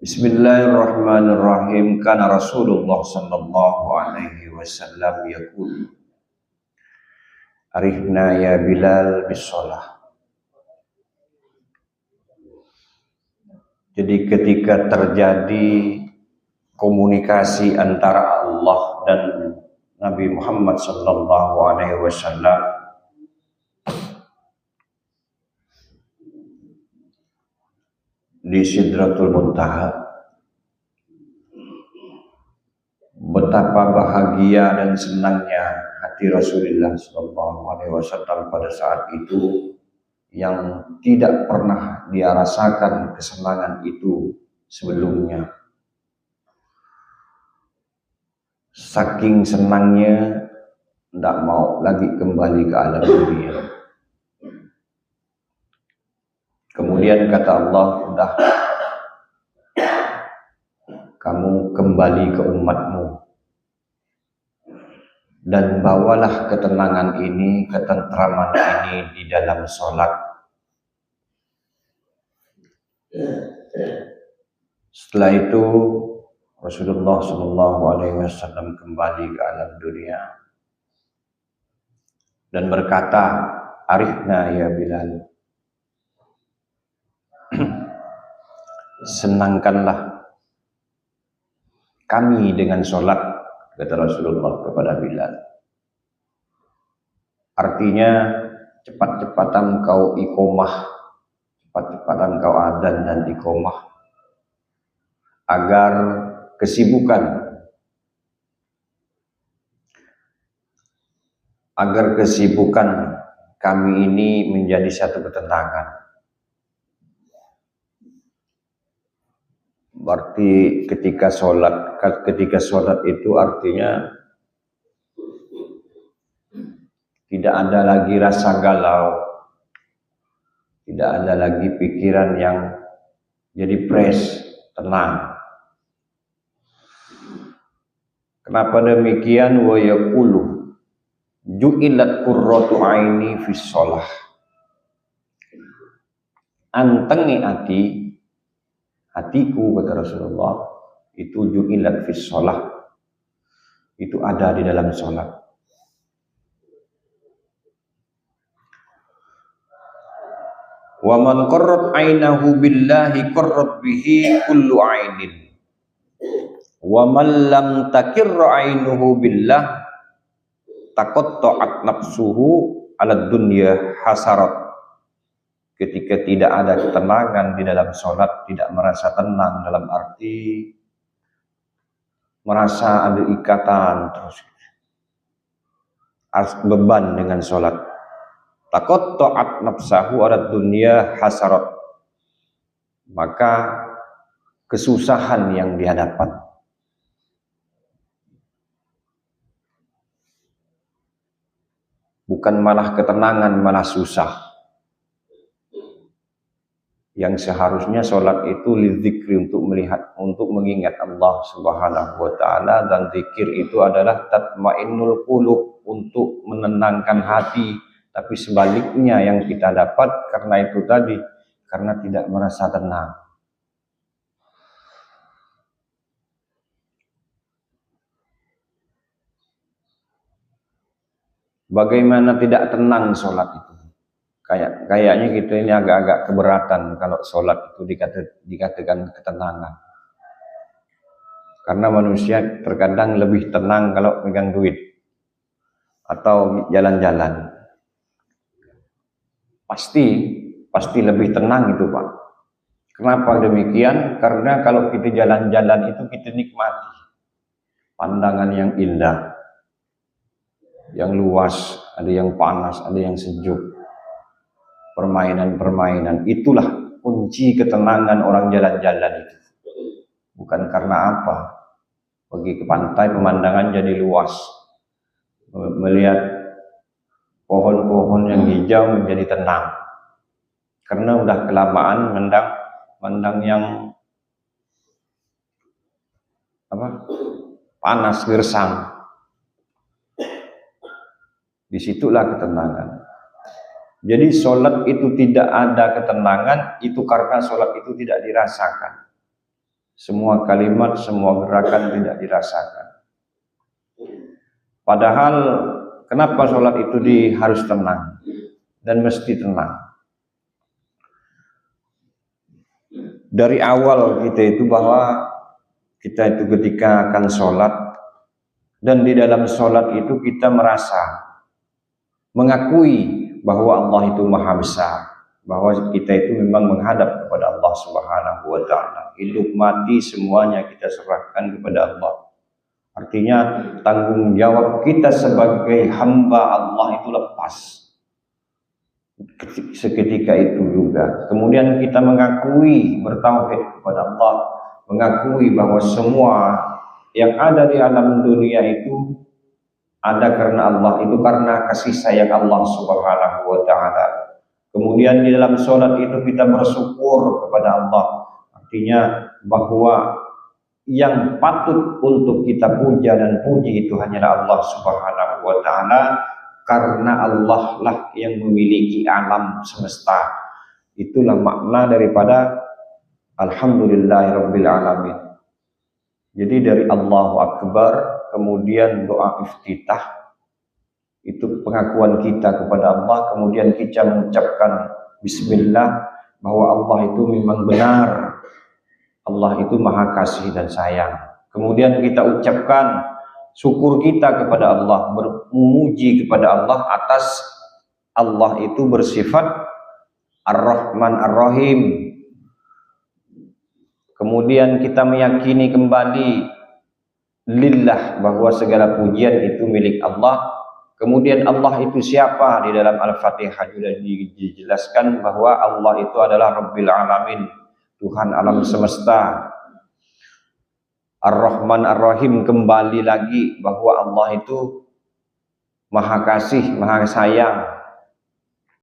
Bismillahirrahmanirrahim. Kana Rasulullah sallallahu alaihi wasallam yaqul arihna ya Bilal bisolah. Jadi ketika terjadi komunikasi antara Allah dan Nabi Muhammad sallallahu alaihi wasallam, di Sidratul Muntaha, betapa bahagia dan senangnya hati Rasulullah sallallahu alaihi wasallam pada saat itu, yang tidak pernah dia rasakan kesenangan itu sebelumnya. Saking senangnya tidak mau lagi kembali ke alam dunia. Kemudian kata Allah, "Udah, kamu kembali ke umatmu dan bawalah ketenangan ini, ketentraman ini di dalam sholat." Setelah itu Rasulullah Shallallahu Alaihi Wasallam kembali ke alam dunia dan berkata, "Arihna ya Bilal, senangkanlah kami dengan sholat," kata Rasulullah kepada Bilal. Artinya, cepat-cepatan kau iqomah, cepat-cepatan kau adzan dan iqomah, agar kesibukan kami ini menjadi satu ketenangan. Berarti ketika sholat itu artinya tidak ada lagi rasa galau, tidak ada lagi pikiran yang jadi tenang. Kenapa demikian? Wa yaqulu ju'ilat qurratu aini fis shalah. Antengi hatiku, kata Rasulullah, itu ju'ilat fis shalah, itu ada di dalam sholat. Wa man qarrat ainahu billahi qarrat bihi kullu ainin. Wa man lam takirra ainuhu billah taqatta'at nafsuhu ala dunya hasarat. Ketika tidak ada ketenangan di dalam sholat, tidak merasa tenang dalam arti merasa ada ikatan terus, beban dengan sholat. Taqatta'at nafsahu ala dunya hasarat, maka kesusahan yang dihadapan. Bukan malah ketenangan, malah susah. Yang seharusnya sholat itu lidzikri, untuk melihat, untuk mengingat Allah Subhanahu wa ta'ala, dan zikir itu adalah tatmainnul qulub, untuk menenangkan hati. Tapi sebaliknya yang kita dapat karena itu tadi, karena tidak merasa tenang. Bagaimana tidak tenang sholat itu? Kayaknya kita ini agak-agak keberatan kalau sholat itu dikatakan ketenangan. Karena manusia terkadang lebih tenang kalau pegang duit atau jalan-jalan. Pasti lebih tenang itu, Pak. Kenapa demikian? Karena kalau kita jalan-jalan itu kita nikmati pandangan yang indah, yang luas, ada yang panas, ada yang sejuk, permainan-permainan. Itulah kunci ketenangan orang jalan-jalan itu. Bukan karena apa, pergi ke pantai pemandangan jadi luas, melihat pohon-pohon yang hijau menjadi tenang, karena udah kelamaan mandang yang panas gersang. Disitulah ketenangan. Jadi sholat itu tidak ada ketenangan, itu karena sholat itu tidak dirasakan. semua kalimat, semua gerakan tidak dirasakan. Padahal kenapa sholat itu harus tenang dan mesti tenang? Dari awal kita itu bahwa kita itu ketika akan sholat dan di dalam sholat itu kita merasa mengakui bahwa Allah itu maha besar, bahwa kita itu memang menghadap kepada Allah Subhanahu wa Ta'ala. Hidup mati semuanya kita serahkan kepada Allah. Artinya tanggung jawab kita sebagai hamba Allah itu lepas seketika itu juga. Kemudian kita mengakui bertauhid kepada Allah, mengakui bahwa semua yang ada di alam dunia itu ada karena Allah, itu karena kasih sayang Allah Subhanahu wa Ta'ala. Kemudian di dalam sholat itu kita bersyukur kepada Allah. Artinya bahwa yang patut untuk kita puja dan puji itu hanyalah Allah Subhanahu wa Ta'ala, karena Allah lah yang memiliki alam semesta. Itulah makna daripada Alhamdulillahirabbil alamin. Jadi dari Allahu Akbar, kemudian doa iftitah, itu pengakuan kita kepada Allah, kemudian kita mengucapkan Bismillah, bahwa Allah itu memang benar, Allah itu maha kasih dan sayang. Kemudian kita ucapkan syukur kita kepada Allah, memuji kepada Allah atas Allah itu bersifat Ar-Rahman Ar-Rahim. Kemudian kita meyakini kembali lillah, bahwa segala pujian itu milik Allah. Kemudian Allah itu siapa? Di dalam Al-Fatihah sudah dijelaskan bahwa Allah itu adalah Rabbil Alamin, Tuhan alam semesta. Ar-Rahman Ar-Rahim, kembali lagi bahwa Allah itu maha kasih, maha sayang.